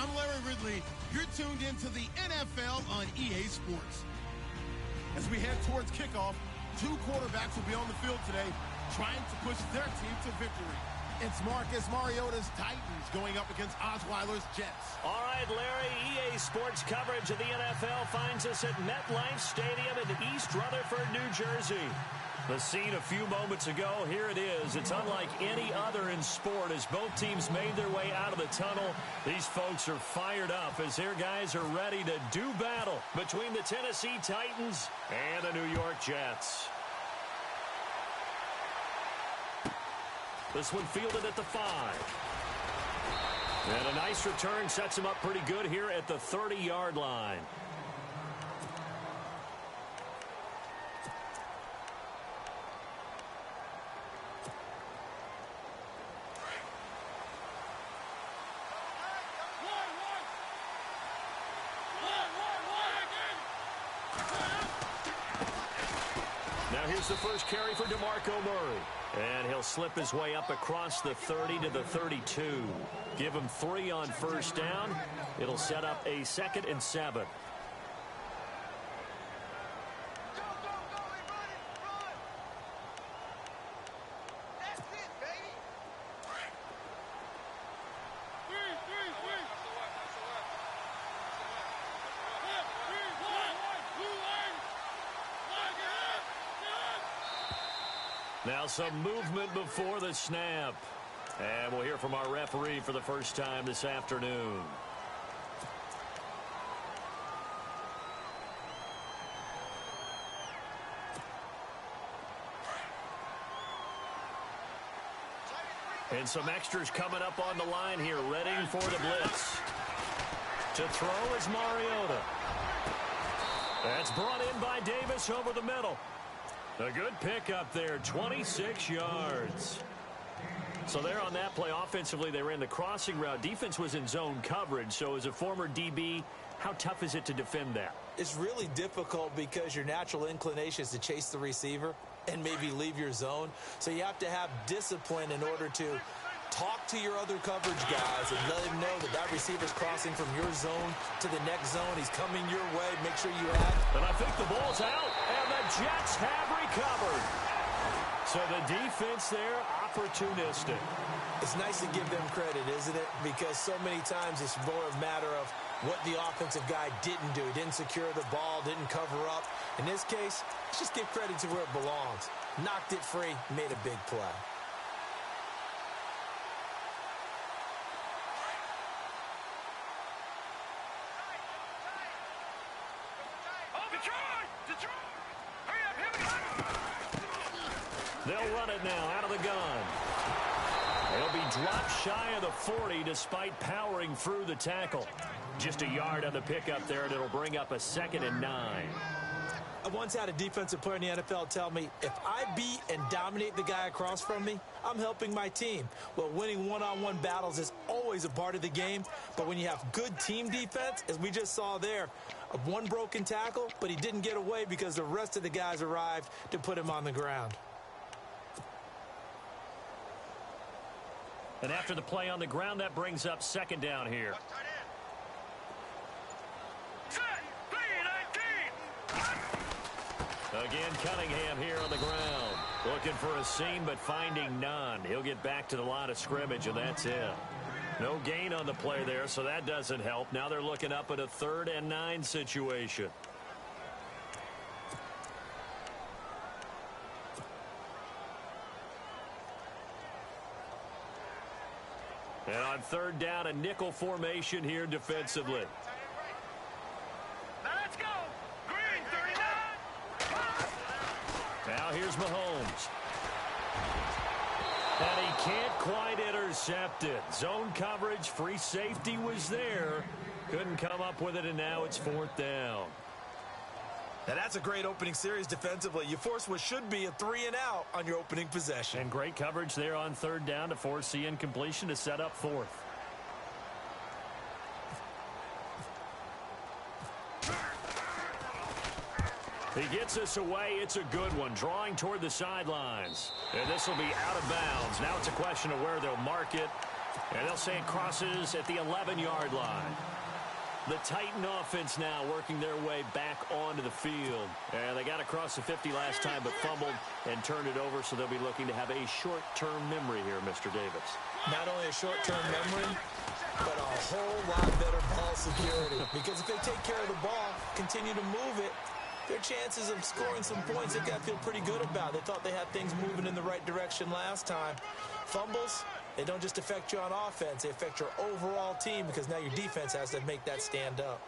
I'm Larry Ridley. You're tuned into the NFL on EA Sports. As we head towards kickoff, two quarterbacks will be on the field today trying to push their team to victory. It's Marcus Mariota's Titans going up against Osweiler's Jets. All right, Larry, EA Sports coverage of the NFL finds us at MetLife Stadium in East Rutherford, New Jersey. The scene a few moments ago, here it is. It's unlike any other in sport as both teams made their way out of the tunnel. These folks are fired up as their guys are ready to do battle between the Tennessee Titans and the New York Jets. This one fielded at the 5. And a nice return sets him up pretty good here at the 30-yard line. Now here's the first carry for DeMarco Murray. And he'll slip his way up across the 30 to the 32. Give him 3 on first down. It'll set up a 2nd and 7. Now some movement before the snap. And we'll hear from our referee for the first time this afternoon. And some extras coming up on the line here, ready for the blitz. To throw is Mariota. That's brought in by Davis over the middle. A good pick up there, 26 yards. So there on that play, offensively, they ran the crossing route. Defense was in zone coverage. So as a former DB, how tough is it to defend that? It's really difficult because your natural inclination is to chase the receiver and maybe leave your zone. So you have to have discipline in order to talk to your other coverage guys and let them know that that receiver's crossing from your zone to the next zone. He's coming your way. Make sure you act. And I think the ball's out, and the Jets have recovered. So the defense there, opportunistic. It's nice to give them credit, isn't it? Because so many times it's more a matter of what the offensive guy didn't do. He didn't secure the ball, didn't cover up. In this case, let's just give credit to where it belongs. Knocked it free, made a big play. They'll run it now out of the gun. They'll be dropped shy of the 40 despite powering through the tackle. Just a yard on the pickup there, and it'll bring up a 2nd and 9. I once had a defensive player in the NFL tell me, if I beat and dominate the guy across from me, I'm helping my team. Well, winning one-on-one battles is always a part of the game, but when you have good team defense, as we just saw there, one broken tackle, but he didn't get away because the rest of the guys arrived to put him on the ground. And after the play on the ground, that brings up 2nd down here. Again, Cunningham here on the ground. Looking for a seam, but finding none. He'll get back to the line of scrimmage, and that's it. No gain on the play there, so that doesn't help. Now they're looking up at a 3rd and 9 situation. And on 3rd down, a nickel formation here defensively. Now let's go. Green, 39. Now here's Mahomes. And he can't quite intercept it. Zone coverage, free safety was there. Couldn't come up with it, and now it's 4th down. And that's a great opening series defensively. You force what should be a 3-and-out on your opening possession. And great coverage there on 3rd down to force the incompletion to set up 4th. He gets us away. It's a good one. Drawing toward the sidelines. And this will be out of bounds. Now it's a question of where they'll mark it. And they'll say it crosses at the 11-yard line. The Titan offense now working their way back onto the field. And they got across the 50 last time but fumbled and turned it over, so they'll be looking to have a short-term memory here, Mr. Davis. Not only a short-term memory, but a whole lot better ball security. Because if they take care of the ball, continue to move it, their chances of scoring some points they've got to feel pretty good about. They thought they had things moving in the right direction last time. Fumbles, they don't just affect you on offense, they affect your overall team because now your defense has to make that stand up.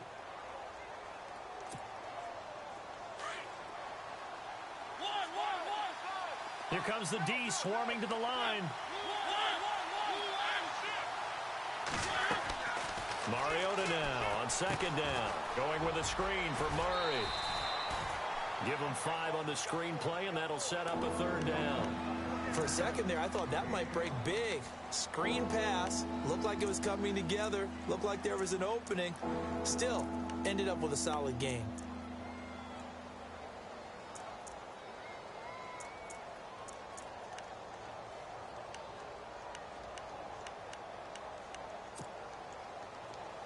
Here comes the D swarming to the line. Mariota now on second down. Going with a screen for Murray. Give him 5 on the screen play, and that'll set up a third down. For a second there, I thought that might break big. Screen pass. Looked like it was coming together. Looked like there was an opening. Still, ended up with a solid game.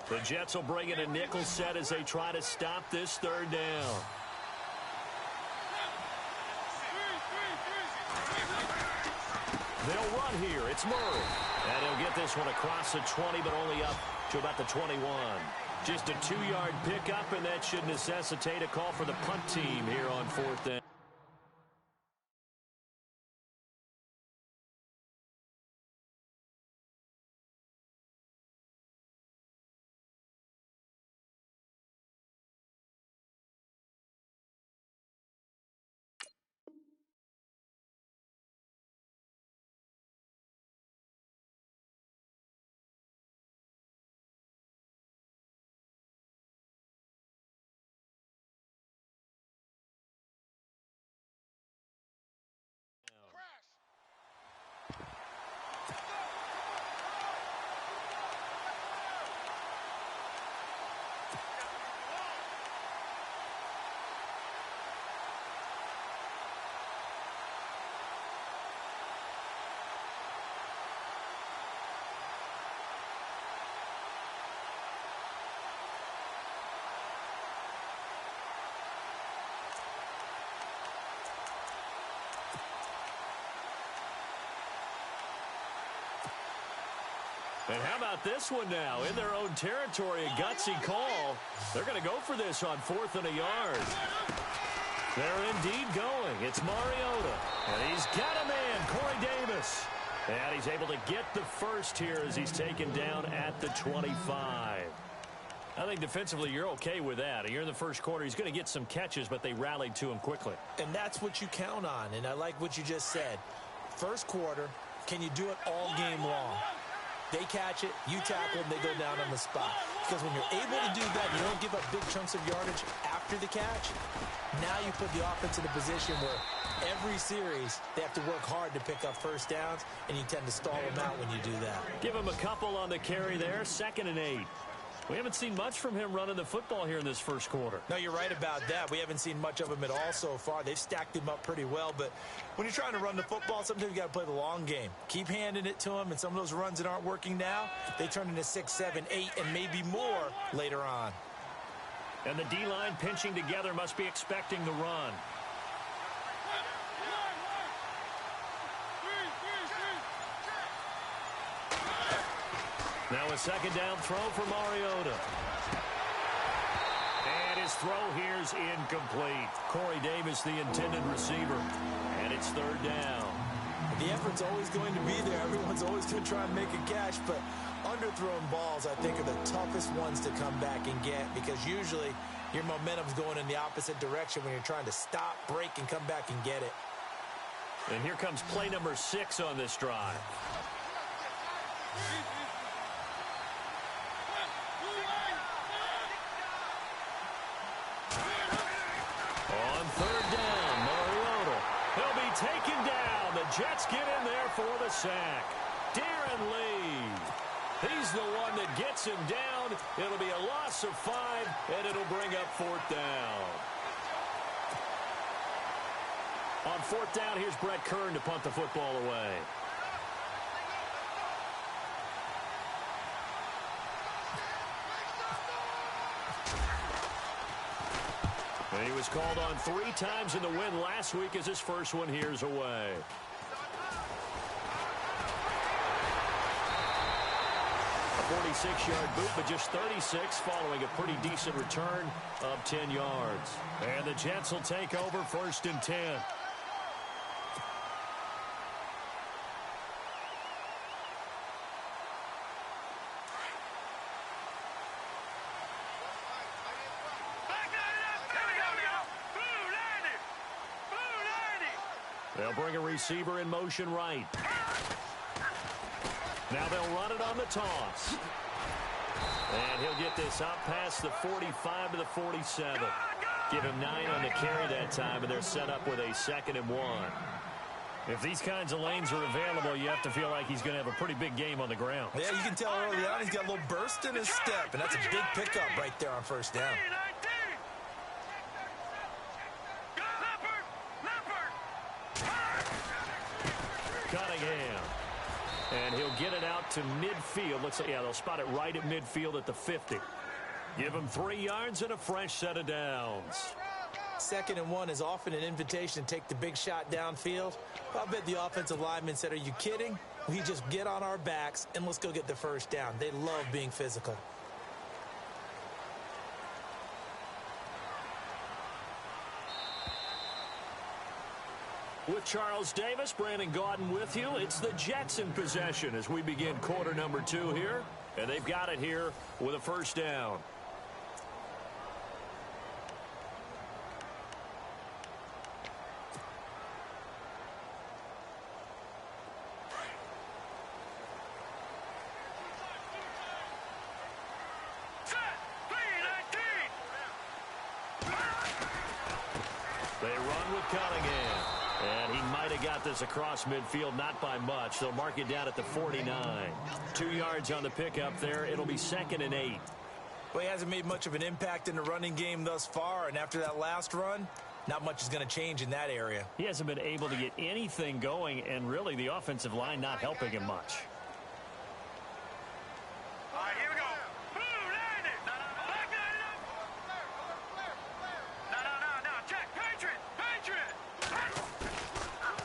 The Jets will bring in a nickel set as they try to stop this third down. They'll run here. It's Murray. And he'll get this one across the 20, but only up to about the 21. Just a 2-yard pickup, and that should necessitate a call for the punt team here on fourth down. And how about this one now? In their own territory, a gutsy call. They're going to go for this on 4th and a yard. They're indeed going. It's Mariota. And he's got a man, Corey Davis. And he's able to get the first here as he's taken down at the 25. I think defensively you're okay with that. You're in the first quarter. He's going to get some catches, but they rallied to him quickly. And that's what you count on. And I like what you just said. First quarter, can you do it all game long? They catch it, you tackle them, they go down on the spot. Because when you're able to do that, you don't give up big chunks of yardage after the catch. Now you put the offense in a position where every series they have to work hard to pick up first downs, and you tend to stall them out when you do that. Give him a couple on the carry there, 2nd and 8. We haven't seen much from him running the football here in this first quarter. No, you're right about that. We haven't seen much of him at all so far. They've stacked him up pretty well, but when you're trying to run the football, sometimes you got to play the long game. Keep handing it to him, and some of those runs that aren't working now, they turn into 6, 7, 8, and maybe more later on. And the D-line pinching together must be expecting the run. Now a 2nd down throw for Mariota. And his throw here's incomplete. Corey Davis, the intended receiver. And it's 3rd down. The effort's always going to be there. Everyone's always going to try and make a catch, but underthrown balls, I think, are the toughest ones to come back and get because usually your momentum's going in the opposite direction when you're trying to stop, break, and come back and get it. And here comes play number 6 on this drive. On 3rd down, Mariota. He'll be taken down. The Jets get in there for the sack. Darren Lee. He's the one that gets him down. It'll be a loss of 5, and it'll bring up 4th down. On 4th down, here's Brett Kern to punt the football away. And he was called on 3 times in the win last week as his first one here's away. A 46-yard boot, but just 36 following a pretty decent return of 10 yards. And the Jets will take over 1st and 10. They'll bring a receiver in motion right. Now they'll run it on the toss. And he'll get this up past the 45 to the 47. Give him 9 on the carry that time, and they're set up with a 2nd and 1. If these kinds of lanes are available, you have to feel like he's going to have a pretty big game on the ground. Yeah, you can tell early on he's got a little burst in his step, and that's a big pickup right there on 1st down. Cunningham. And he'll get it out to midfield. Looks like, yeah, they'll spot it right at midfield at the 50. Give him 3 yards and a fresh set of downs. 2nd and 1 is often an invitation to take the big shot downfield. I bet the offensive lineman said, are you kidding? We just get on our backs and let's go get the 1st down. They love being physical. With Charles Davis, Brandon Gaudin with you. It's the Jets in possession as we begin quarter number 2 here. And they've got it here with a 1st down. They run with Cunningham. And he might have got this across midfield, not by much. They'll mark it down at the 49. 2 yards on the pickup there. It'll be 2nd and 8. Well, he hasn't made much of an impact in the running game thus far, and after that last run, not much is going to change in that area. He hasn't been able to get anything going, and really the offensive line not helping him much. All right, here we go.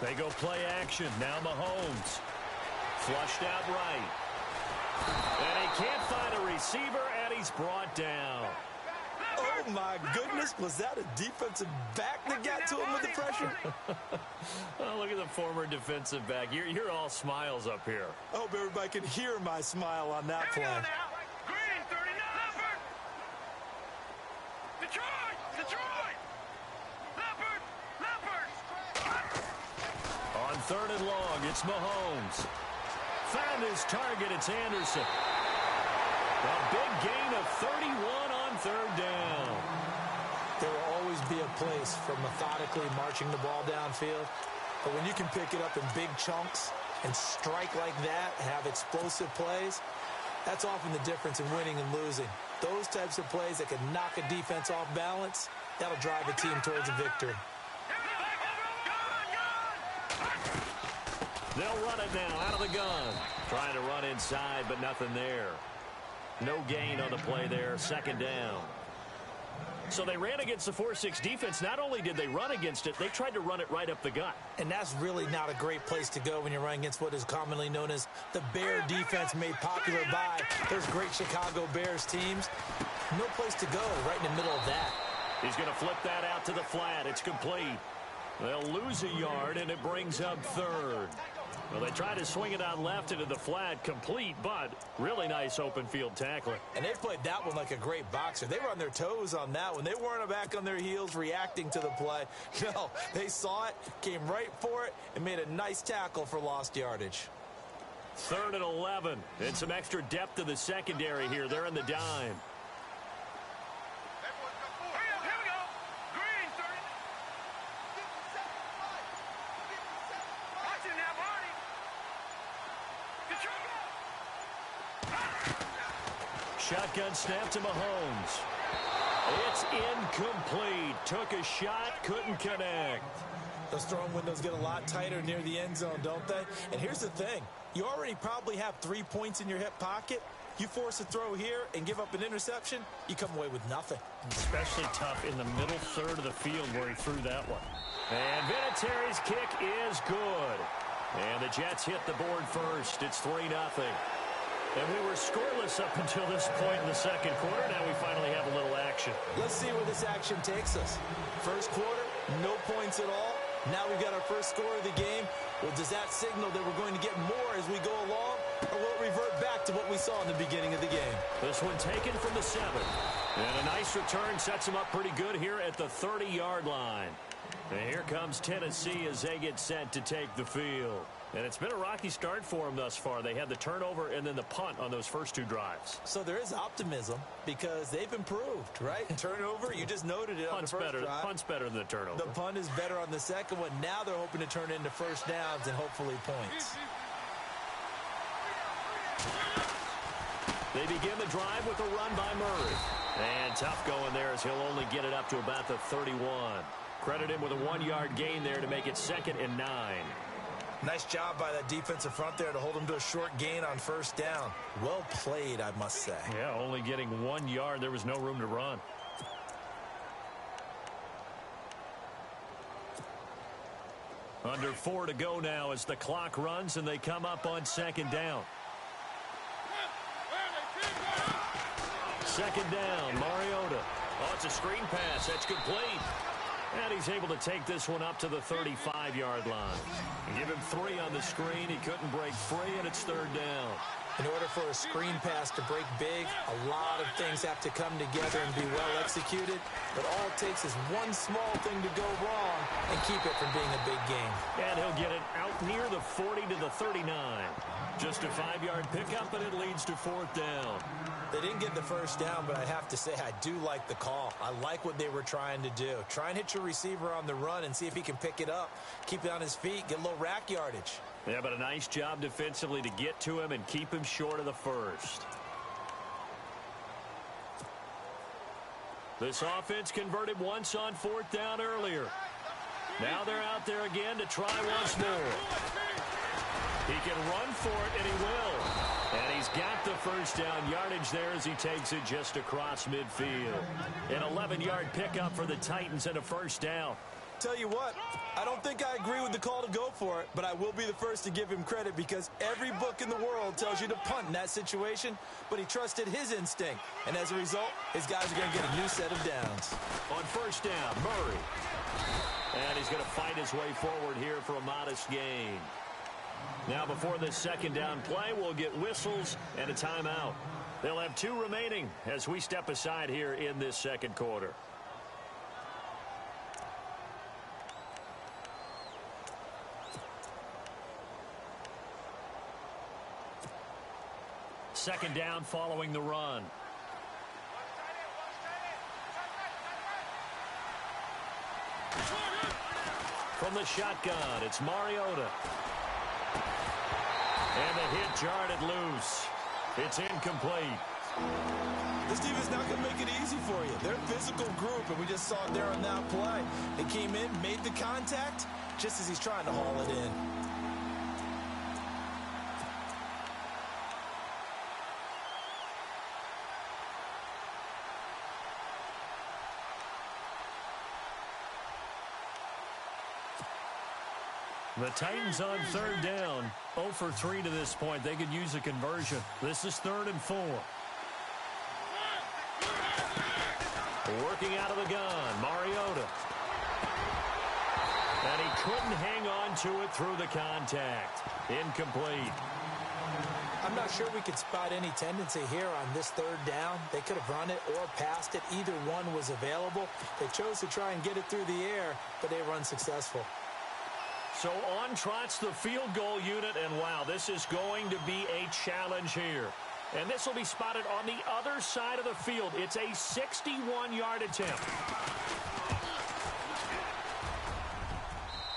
They go play action. Now Mahomes. Flushed out right. And he can't find a receiver, and he's brought down. Oh, my goodness. Was that a defensive back that got to him with the pressure? Oh, look at the former defensive back. You're all smiles up here. I hope everybody can hear my smile on that play. Green, 39. Detroit! Detroit! Leopard! On 3rd and long, it's Mahomes. Found his target, it's Anderson. A big gain of 31 on 3rd down. There will always be a place for methodically marching the ball downfield. But when you can pick it up in big chunks and strike like that, have explosive plays, that's often the difference in winning and losing. Those types of plays that can knock a defense off balance, that'll drive a team towards a victory. They'll run it now out of the gun. Trying to run inside, but nothing there. No gain on the play there. 2nd down. So they ran against the 4-6 defense. Not only did they run against it, they tried to run it right up the gut. And that's really not a great place to go when you're running against what is commonly known as the Bear defense, made popular by those great Chicago Bears teams. No place to go right in the middle of that. He's going to flip that out to the flat. It's complete. They'll lose a yard, and it brings up 3rd. Well, they try to swing it out left into the flat, complete, but really nice open field tackling. And they played that one like a great boxer. They were on their toes on that one. They weren't back on their heels reacting to the play. No, they saw it, came right for it, and made a nice tackle for lost yardage. 3rd and 11. And some extra depth to the secondary here. They're in the dime. Shotgun snap to Mahomes. It's incomplete. Took a shot, couldn't connect. Those throwing windows get a lot tighter near the end zone, don't they? And here's the thing. You already probably have 3 points in your hip pocket. You force a throw here and give up an interception, you come away with nothing. Especially tough in the middle third of the field where he threw that one. And Vinatieri's kick is good. And the Jets hit the board first. It's 3-0. And we were scoreless up until this point in the second quarter. Now we finally have a little action. Let's see where this action takes us. First quarter, no points at all. Now we've got our first score of the game. Well, does that signal that we're going to get more as we go along? Or will it revert back to what we saw in the beginning of the game? This one taken from the 7. And a nice return sets them up pretty good here at the 30-yard line. And here comes Tennessee as they get set to take the field. And it's been a rocky start for them thus far. They had the turnover and then the punt on those first 2 drives. So there is optimism because they've improved, right? Turnover, you just noted it on the first drive. Punt's better than the turnover. The punt is better on the second one. Now they're hoping to turn it into first downs and hopefully points. They begin the drive with a run by Murray. And tough going there as he'll only get it up to about the 31. Credit him with a 1-yard gain there to make it 2nd and 9. Nice job by that defensive front there to hold him to a short gain on first down. Well played, I must say. Yeah, only getting 1 yard. There was no room to run. Under 4 to go now as the clock runs and they come up on 2nd down. 2nd down, Mariota. Oh, it's a screen pass. That's complete. And he's able to take this one up to the 35-yard line. Give him 3 on the screen. He couldn't break free, and it's 3rd down. In order for a screen pass to break big, a lot of things have to come together and be well executed. But all it takes is one small thing to go wrong and keep it from being a big game. And he'll get it out near the 40 to the 39. Just a 5-yard pickup, and it leads to 4th down. They didn't get the first down, but I have to say I do like the call. I like what they were trying to do. Try and hit your receiver on the run and see if he can pick it up. Keep it on his feet, get a little rack yardage. Yeah, but a nice job defensively to get to him and keep him short of the first. This offense converted once on 4th down earlier. Now they're out there again to try once more. He can run for it, and he will. And he's got the first down yardage there as he takes it just across midfield. An 11-yard pickup for the Titans and a first down. Tell you what, I don't think I agree with the call to go for it, but I will be the first to give him credit because every book in the world tells you to punt in that situation, but he trusted his instinct. And as a result, his guys are going to get a new set of downs. On first down, Murray. And he's going to fight his way forward here for a modest gain. Now before this 2nd down play, we'll get whistles and a timeout. They'll have 2 remaining as we step aside here in this second quarter. Second down following the run. From the shotgun, it's Mariota. And the hit jarred it loose. It's incomplete. This team is not going to make it easy for you. They're a physical group, and we just saw it there on that play. They came in, made the contact, just as he's trying to haul it in. The Titans on 3rd down. 0 for 3 to this point. They could use a conversion. This is 3rd and 4. Working out of the gun, Mariota. And he couldn't hang on to it through the contact. Incomplete. I'm not sure we could spot any tendency here on this 3rd down. They could have run it or passed it. Either one was available. They chose to try and get it through the air, but they were unsuccessful. So on trots the field goal unit, and wow, this is going to be a challenge here. And this will be spotted on the other side of the field. It's a 61-yard attempt.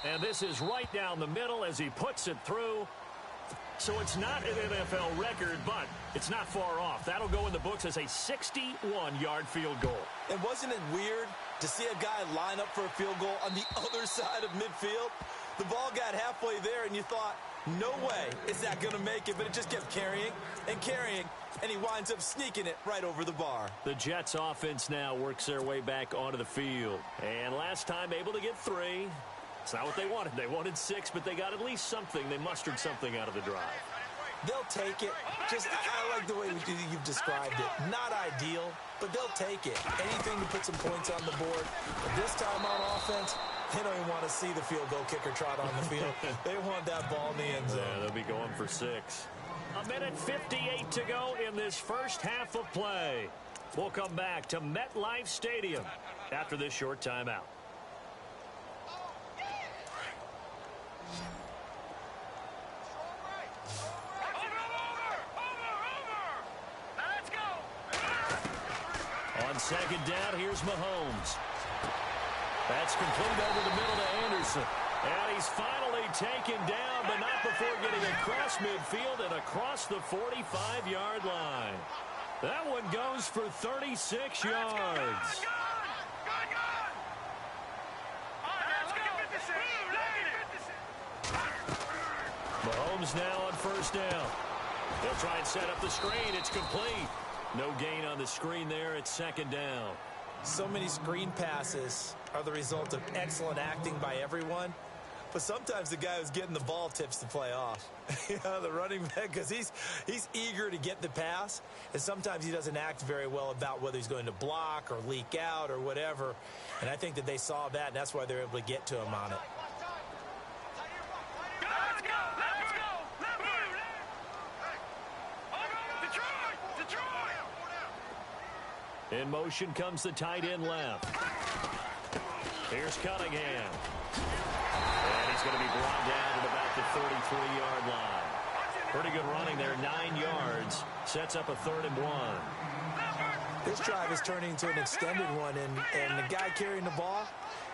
And this is right down the middle as he puts it through. So it's not an NFL record, but it's not far off. That'll go in the books as a 61-yard field goal. And wasn't it weird to see a guy line up for a field goal on the other side of midfield? The ball got halfway there, and you thought, No way is that going to make it, but it just kept carrying and carrying, and he winds up sneaking it right over the bar. The Jets offense now works their way back onto the field. And last time able to get 3. It's not what they wanted. They wanted 6, but they got at least something. They mustered something out of the drive. They'll take it. I like the way you've described it. Not ideal, but they'll take it. Anything to put some points on the board. But this time on offense, they don't even want to see the field goal kicker trot on the field. They want that ball in the end zone. Yeah, they'll be going for 6. A minute 58 to go in this first half of play. We'll come back to MetLife Stadium after this short timeout. On second down, here's Mahomes. That's complete over the middle to Anderson. And he's finally taken down, but not before getting across midfield and across the 45-yard line. That one goes for 36 yards. Mahomes now on first down. They'll try and set up the screen. It's complete. No gain on the screen there. It's second down. So many screen passes are the result of excellent acting by everyone. But sometimes the guy who's getting the ball tips the play off. The running back, because he's eager to get the pass. And sometimes he doesn't act very well about whether he's going to block or leak out or whatever. And I think that they saw that, and that's why they're able to get to him on it. In motion comes the tight end left. Here's Cunningham. And he's going to be brought down at about the 33-yard line. Pretty good running there, 9 yards. Sets up a 3rd and 1. This drive is turning into an extended one, and the guy carrying the ball,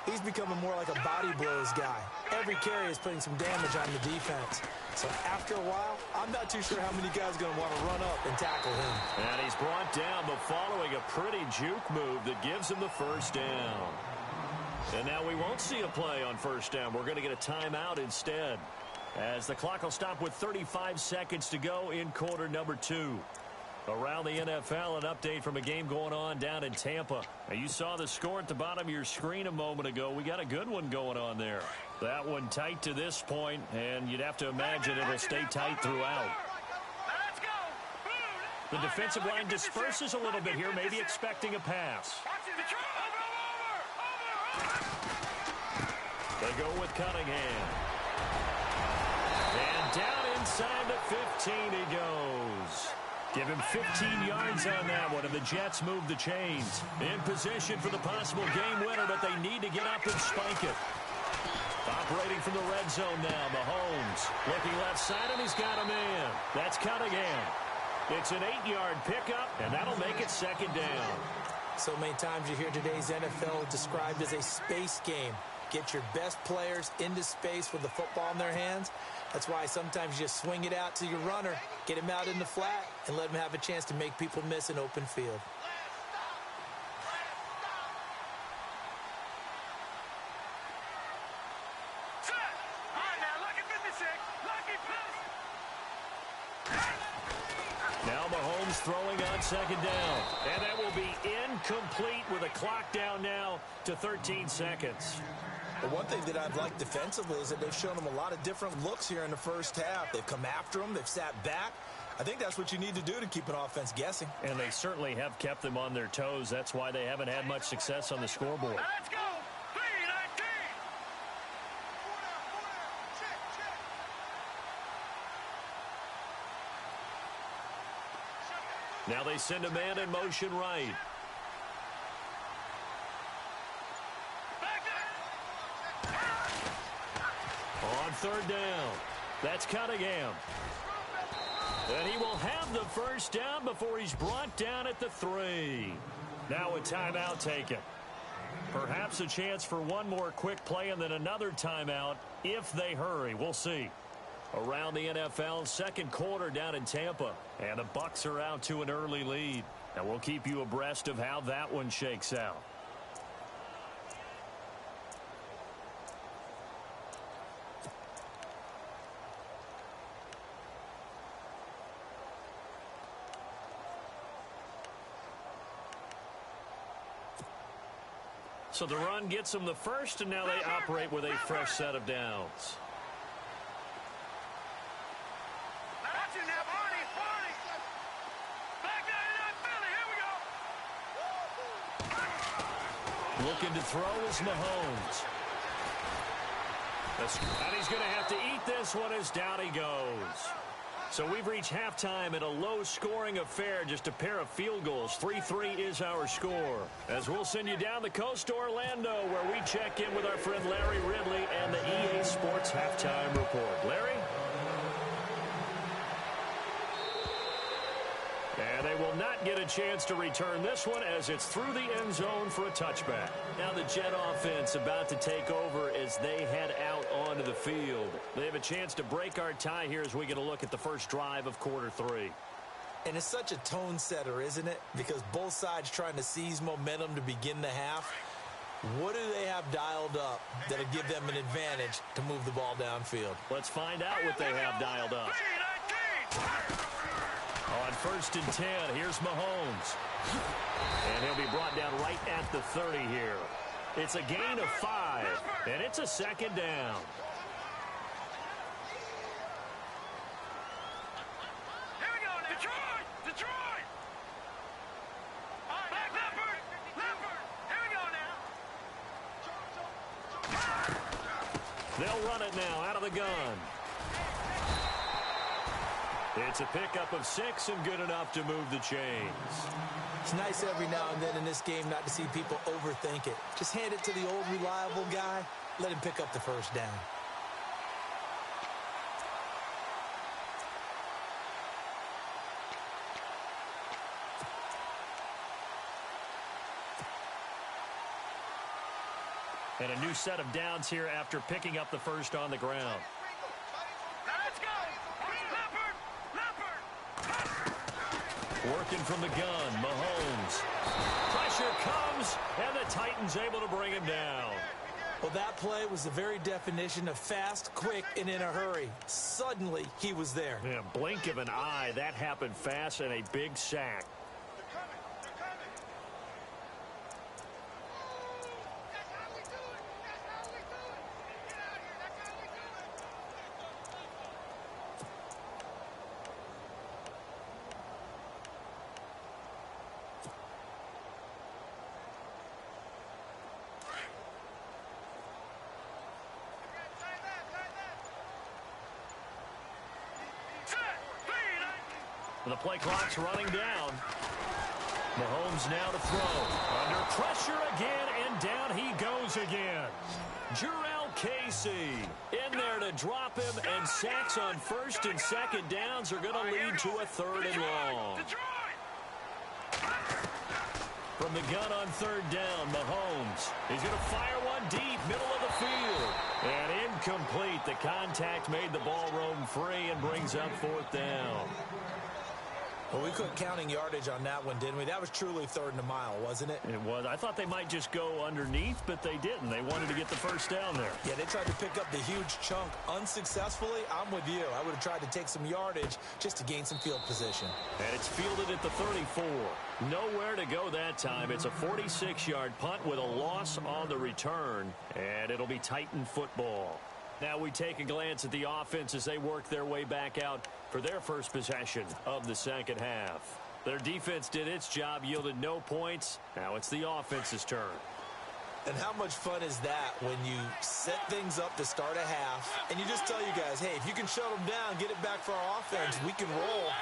he's becoming more like a body blows guy. Every carry is putting some damage on the defense. So after a while, I'm not too sure how many guys are going to want to run up and tackle him. And he's brought down, but following a pretty juke move that gives him the first down. And now we won't see a play on first down. We're going to get a timeout instead, as the clock will stop with 35 seconds to go in quarter number 2. Around the NFL, an update from a game going on down in Tampa. Now, you saw the score at the bottom of your screen a moment ago. We got a good one going on there. That one tight to this point, and you'd have to imagine it'll stay tight throughout. The defensive line disperses a little bit here, maybe expecting a pass. They go with Cunningham. And down inside the 15 he goes. Give him 15 yards on that one, and the Jets move the chains. In position for the possible game winner, but they need to get up and spike it. Operating from the red zone now, Mahomes. Looking left side, and he's got a man. That's Cunningham. It's an 8-yard pickup, and that'll make it second down. So many times you hear today's NFL described as a space game. Get your best players into space with the football in their hands. That's why sometimes you just swing it out to your runner, get him out in the flat, and let him have a chance to make people miss an open field. Now Mahomes throwing on second down. And that will be incomplete with a clock down now to 13 seconds. But one thing that I've liked defensively is that they've shown them a lot of different looks here in the first half. They've come after them. They've sat back. I think that's what you need to do to keep an offense guessing. And they certainly have kept them on their toes. That's why they haven't had much success on the scoreboard. Let's go! 3-19! Now they send a man in motion right. On third down, that's Cunningham. And he will have the first down before he's brought down at the 3. Now a timeout taken. Perhaps a chance for one more quick play and then another timeout if they hurry. We'll see. Around the NFL, second quarter down in Tampa. And the Bucs are out to an early lead. And we'll keep you abreast of how that one shakes out. So the run gets them the first, and now they operate with a fresh set of downs. Looking to throw is Mahomes. And he's going to have to eat this one as down he goes. So we've reached halftime in a low-scoring affair, just a pair of field goals. 3-3 is our score. As we'll send you down the coast to Orlando, where we check in with our friend Larry Ridley and the EA Sports Halftime Report. Larry? And they will not get a chance to return this one as it's through the end zone for a touchback. Now the Jet offense about to take over as they head out onto the field. They have a chance to break our tie here as we get a look at the first drive of quarter 3. And it's such a tone setter, isn't it? Because both sides trying to seize momentum to begin the half. What do they have dialed up that'll give them an advantage to move the ball downfield? Let's find out what they have dialed up. On 1st and 10, here's Mahomes. And he'll be brought down right at the 30 here. It's a gain of 5, and it's a second down. Here we go now. Detroit! Back Leopard! Here we go now. They'll run it now out of the gun. It's a pickup of 6 and good enough to move the chains. It's nice every now and then in this game not to see people overthink it. Just hand it to the old reliable guy. Let him pick up the first down. And a new set of downs here after picking up the first on the ground. Working from the gun, Mahomes. Pressure comes, and the Titans able to bring him down. Well, that play was the very definition of fast, quick, and in a hurry. Suddenly, he was there. Yeah, blink of an eye, that happened fast, and a big sack. The play clock's running down. Mahomes now to throw. Under pressure again, and down he goes again. Jurrell Casey in there to drop him, and sacks on 1st and 2nd downs are going to lead to a 3rd and long. From the gun on 3rd down, Mahomes. He's going to fire one deep, middle of the field. And incomplete. The contact made the ball roam free and brings up 4th down. Well, we quit counting yardage on that one, didn't we? That was truly 3rd and a mile, wasn't it? It was. I thought they might just go underneath, but they didn't. They wanted to get the first down there. Yeah, they tried to pick up the huge chunk unsuccessfully. I'm with you. I would have tried to take some yardage just to gain some field position. And it's fielded at the 34. Nowhere to go that time. It's a 46-yard punt with a loss on the return, and it'll be Titan football. Now we take a glance at the offense as they work their way back out for their first possession of the second half. Their defense did its job, yielded no points. Now it's the offense's turn. And how much fun is that when you set things up to start a half and you just tell you guys, hey, if you can shut them down, get it back for our offense, we can roll.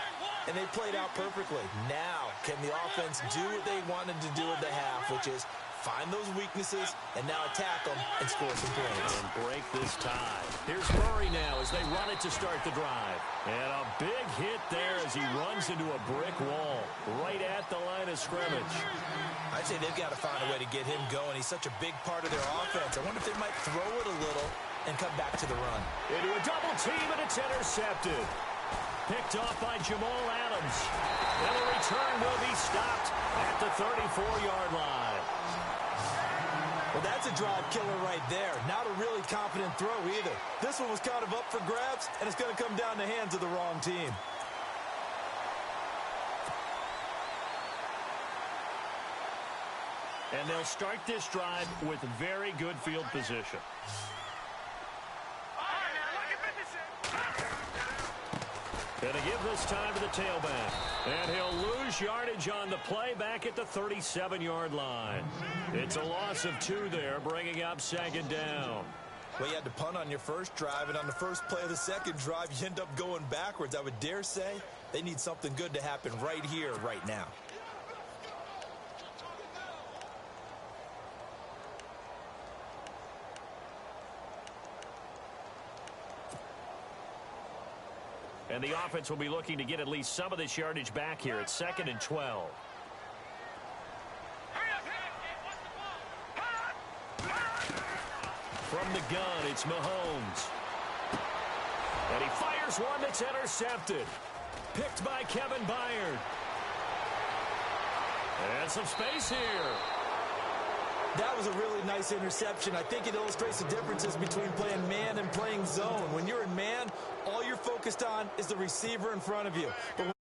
And they played out perfectly. Now, can the offense do what they wanted to do at the half, which is find those weaknesses and now attack them and score some points. And break this tie. Here's Murray now as they run it to start the drive. And a big hit there as he runs into a brick wall right at the line of scrimmage. I'd say they've got to find a way to get him going. He's such a big part of their offense. I wonder if they might throw it a little and come back to the run. Into a double team, and it's intercepted. Picked off by Jamal Adams. And the return will be stopped at the 34-yard line. Well, that's a drive killer right there. Not a really confident throw either. This one was kind of up for grabs, and it's going to come down the hands of the wrong team. And they'll start this drive with very good field position. Going to give this time to the tailback. And he'll lose yardage on the play back at the 37-yard line. It's a loss of 2 there, bringing up 2nd down. Well, you had to punt on your first drive, and on the first play of the second drive, you end up going backwards. I would dare say they need something good to happen right here, right now. And the offense will be looking to get at least some of this yardage back here. It's 2nd and 12. From the gun, it's Mahomes. And he fires one that's intercepted. Picked by Kevin Byard. And some space here. That was a really nice interception. I think it illustrates the differences between playing man and playing zone. When you're in man, all you're focused on is the receiver in front of you. But